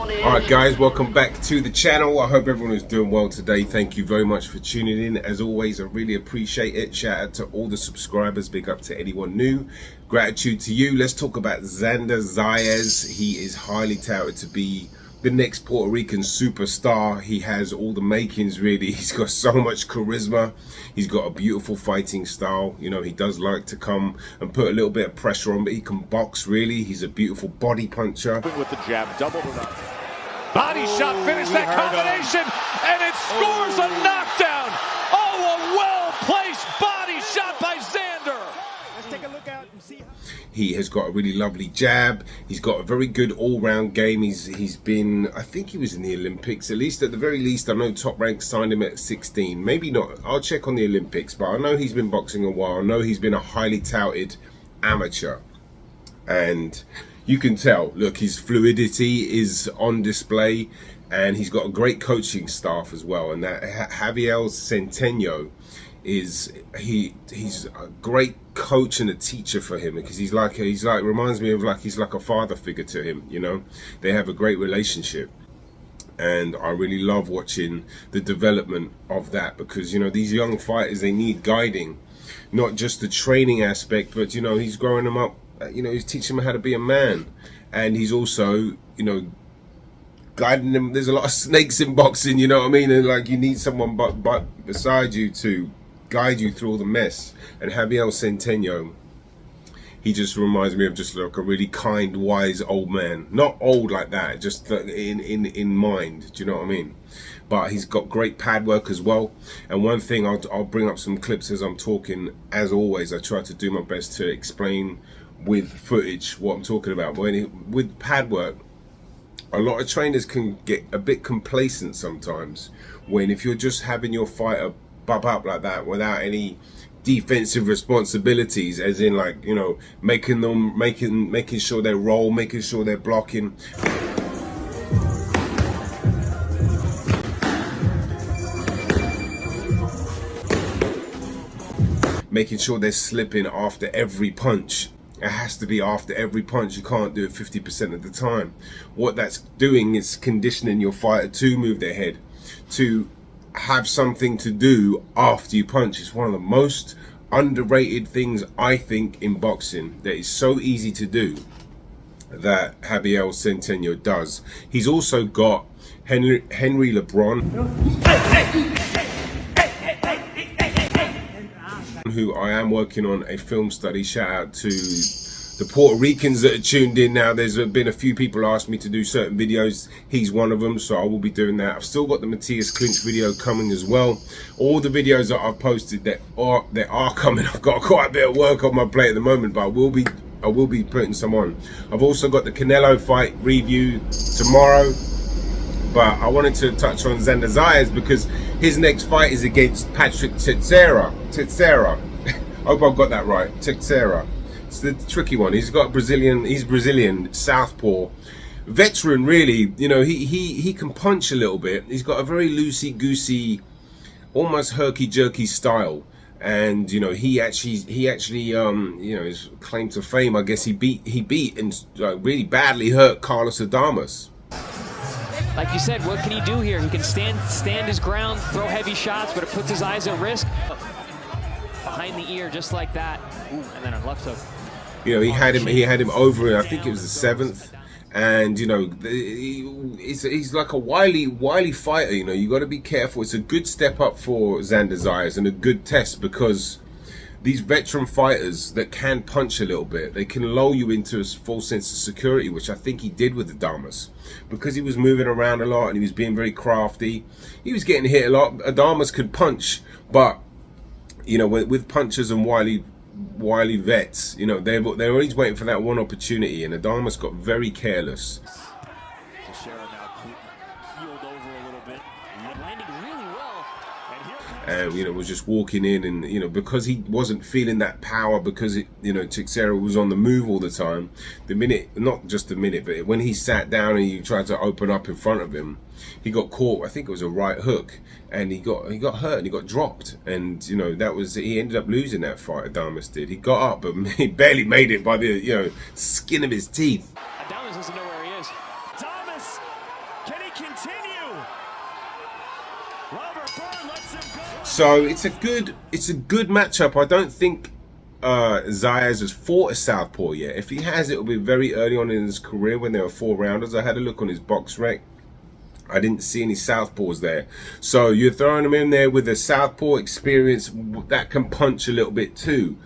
Alright guys, welcome back to the channel. I hope everyone is doing well today. Thank you very much for tuning in. As always, I really appreciate it. Shout out to all the subscribers. Big up to anyone new. Gratitude to you. Let's talk about Xander Zayas. He is highly touted to be the next Puerto Rican superstar. He has all the makings, really. He's got so much charisma. He's got a beautiful fighting style. You know, he does like to come and put a little bit of pressure on, but he can box, really. He's a beautiful body puncher. With the jab, doubled it up. Body shot, finish that combination, and it scores a knockdown. Oh, a well-placed body shot by Xander. Let's take a look out and see. He has got a really lovely jab. He's got a very good all-round game. He's been, I think he was in the Olympics, at least at the very least. I know Top Rank signed him at 16. Maybe not. I'll check on the Olympics, but I know he's been boxing a while. I know he's been a highly touted amateur. And you can tell, look, his fluidity is on display, and he's got a great coaching staff as well. And that Javiel Centeno he's a great coach and a teacher for him, because he's like reminds me of he's like a father figure to him. You know, they have a great relationship, and I really love watching the development of that, because you know, these young fighters, they need guiding, not just the training aspect, but you know, he's growing them up. You know, he's teaching them how to be a man, and he's also, you know, guiding them. There's a lot of snakes in boxing, you know what I mean, and like, you need someone but beside you to guide you through all the mess. And Javiel Centeno, he just reminds me of just like a really kind, wise old man. Not old like that, just in mind. Do you know what I mean? But he's got great pad work as well. And one thing, I'll bring up some clips as I'm talking. As always, I try to do my best to explain with footage what I'm talking about. But with pad work, a lot of trainers can get a bit complacent sometimes, when if you're just having your fighter bump up like that without any defensive responsibilities, as in, like, you know, making sure they roll, making sure they're blocking, making sure they're slipping after every punch. It has to be after every punch. You can't do it 50% of the time. What that's doing is conditioning your fighter to move their head, to have something to do after you punch. It's one of the most underrated things, I think, in boxing, that is so easy to do, that Javiel Centeno does. He's also got Henry LeBron, who I am working on a film study. Shout out to the Puerto Ricans that are tuned in now. There's been a few people ask me to do certain videos. He's one of them, so I will be doing that. I've still got the Matthias Clinch video coming as well. All the videos that I've posted that are coming. I've got quite a bit of work on my plate at the moment, but I will be putting some on. I've also got the Canelo fight review tomorrow. But I wanted to touch on Xander Zayas, because his next fight is against Patrick Teixeira. Hope I've got that right. Teixeira. It's the tricky one. He's Brazilian, southpaw, veteran, really. You know, he can punch a little bit. He's got a very loosey-goosey, almost herky-jerky style. And you know, he actually you know, his claim to fame, I guess, he beat and really badly hurt Carlos Adames. Like you said, what can he do here? He can stand his ground, throw heavy shots, but it puts his eyes at risk. Behind the ear, just like that. Ooh, and then a left hook. You know, he had him over, I think it was the 7th. And you know, he's like a wily fighter. You know, you got to be careful. It's a good step up for Xander Zayas, and a good test, because these veteran fighters that can punch a little bit, they can lull you into a false sense of security, which I think he did with Adames, because he was moving around a lot and he was being very crafty. He was getting hit a lot. Adames could punch, but you know, with punchers and wily vets, you know, they're always waiting for that one opportunity, and Adames got very careless. Teixeira now healed over a little bit, landing really well. And you know, was just walking in, and you know, because he wasn't feeling that power, because you know, Teixeira was on the move all the time. The minute, not just the minute, but when he sat down and you tried to open up in front of him, he got caught. I think it was a right hook, and he got hurt and he got dropped. And you know, he ended up losing that fight. Adames did. He got up, but he barely made it by the skin of his teeth. Adames doesn't know where he is. Adames continue. Robert Byrne lets him go. So it's a good matchup. I don't think Zayas has fought a southpaw yet. If he has, it'll be very early on in his career when there were 4 rounders. I had a look on his box rec. I didn't see any southpaws there. So you're throwing him in there with a southpaw experience that can punch a little bit too.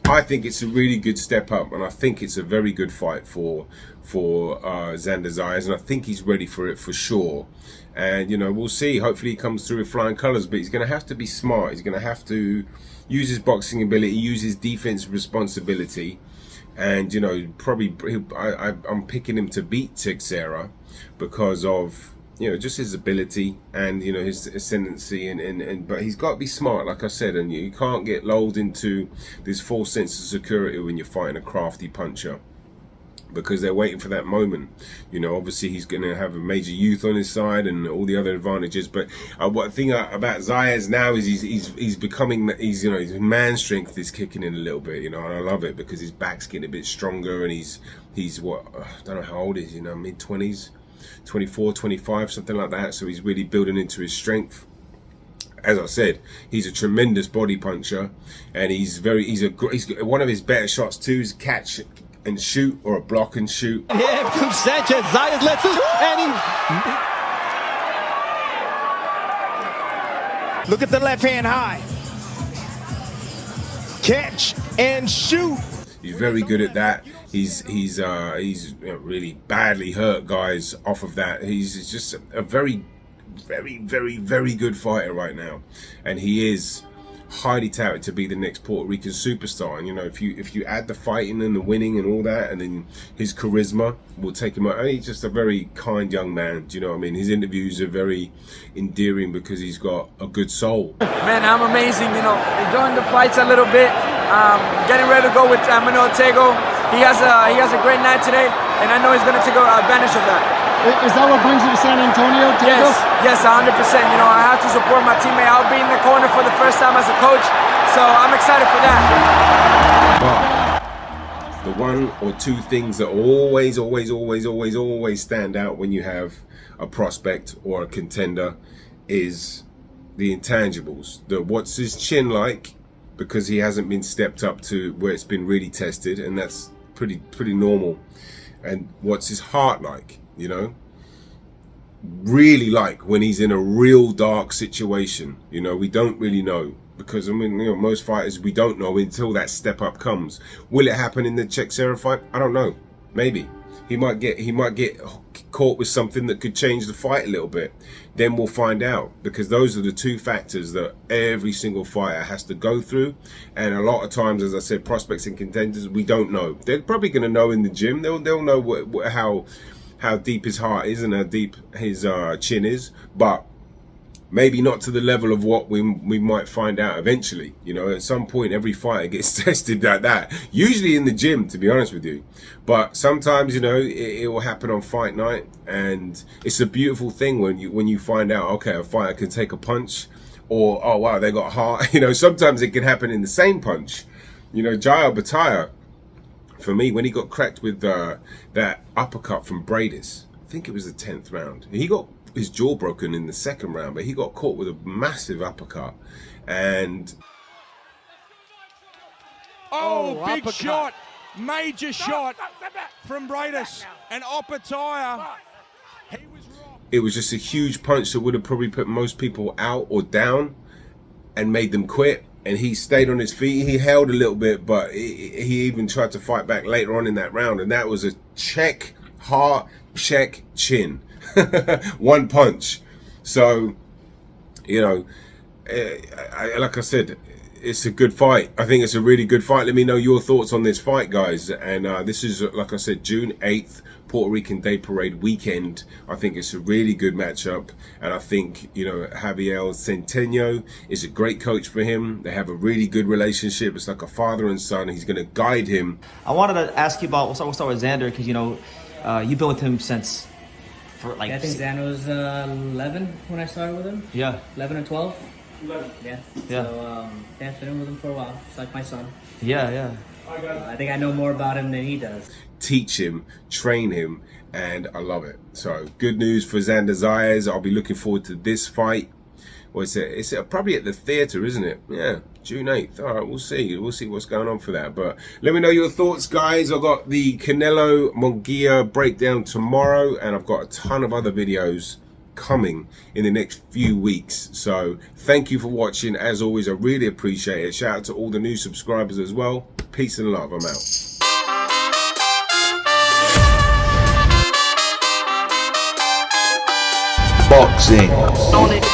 I think it's a really good step up, and I think it's a very good fight for Xander Zayas, and I think he's ready for it for sure. And, you know, we'll see. Hopefully he comes through with flying colours, but he's going to have to be smart. He's going to have to use his boxing ability, use his defense responsibility, and, you know, probably I'm picking him to beat Teixeira because of, you know, just his ability and, you know, his ascendancy, and but he's got to be smart, like I said, and you can't get lulled into this false sense of security when you're fighting a crafty puncher, because they're waiting for that moment. You know, obviously he's going to have a major youth on his side and all the other advantages, but what thing about Zayas now is he's becoming, you know, his man strength is kicking in a little bit, you know, and I love it because his back's getting a bit stronger, and he's what, I don't know how old he is, you know, mid-20s, 24, 25, something like that. So he's really building into his strength. As I said, he's a tremendous body puncher, and he's one of his better shots too is catch and shoot, or a block and shoot. Here comes Sanchez. Zayas lets it, and he... Look at the left hand high. Catch and shoot. He's very good at that. He's you know, really badly hurt guys off of that. He's just a very good fighter right now, and he is highly touted to be the next Puerto Rican superstar. And, you know, if you add the fighting and the winning and all that, and then his charisma will take him out. He's just a very kind young man. Do you know what I mean? His interviews are very endearing because he's got a good soul. Man, I'm amazing. You know, enjoying the fights a little bit. Getting ready to go with Manuel Tego. He has a great night today, and I know he's going to take advantage of that. Is that what brings you to San Antonio, Tego? Yes, 100%. You know, I have to support my teammate. I'll be in the corner for the first time as a coach, so I'm excited for that. But the one or two things that always stand out when you have a prospect or a contender is the intangibles. What's his chin like, because he hasn't been stepped up to where it's been really tested, and that's pretty normal. And what's his heart like, you know? Really like when he's in a real dark situation. You know, we don't really know, because I mean, you know, most fighters, we don't know until that step up comes. Will it happen in the Teixeira fight? I don't know. Maybe he might get caught with something that could change the fight a little bit. Then we'll find out, because those are the two factors that every single fighter has to go through. And a lot of times, as I said, prospects and contenders, we don't know. They're probably going to know in the gym. They'll know how deep his heart is and how deep his chin is, but maybe not to the level of what we might find out eventually. You know, at some point every fighter gets tested like that, usually in the gym, to be honest with you. But sometimes, you know, it will happen on fight night, and it's a beautiful thing when you find out, okay, a fighter can take a punch, or oh wow, they got heart. You know, sometimes it can happen in the same punch. You know, Javiel, for me, when he got cracked with that uppercut from Bradis, I think it was the 10th round. He got his jaw broken in the 2nd round, but he got caught with a massive uppercut. And big uppercut. Shot, major shot from Bradis, and Opataya. He was wrong. It was just a huge punch that would have probably put most people out or down and made them quit. And he stayed on his feet. He held a little bit, but he even tried to fight back later on in that round. And that was a check, heart, check, chin. One punch. So, you know, like I said, it's a good fight. I think it's a really good fight. Let me know your thoughts on this fight, guys. And this is, like I said, June 8th, Puerto Rican Day Parade weekend. I think it's a really good matchup, and I think, you know, Javiel Centeno is a great coach for him. They have a really good relationship. It's like a father and son. He's going to guide him. I wanted to ask you about, we'll start with Xander, because, you know, you've been with him since, for like... I think Xander was 11 when I started with him. Yeah. 11 and 12. 11. Yeah. Yeah. So, yeah, I've been with him for a while. It's like my son. Yeah, yeah. I think I know more about him than he does. teach him, train him, and I love it. So good news for Xander Zayas. I'll be looking forward to this fight. Well, it's probably at the theater, isn't it? Yeah, June 8th. All right, we'll see. We'll see what's going on for that. But let me know your thoughts, guys. I've got the Canelo Munguia breakdown tomorrow, and I've got a ton of other videos coming in the next few weeks. So thank you for watching. As always, I really appreciate it. Shout out to all the new subscribers as well. Peace and love. I'm out. Boxing.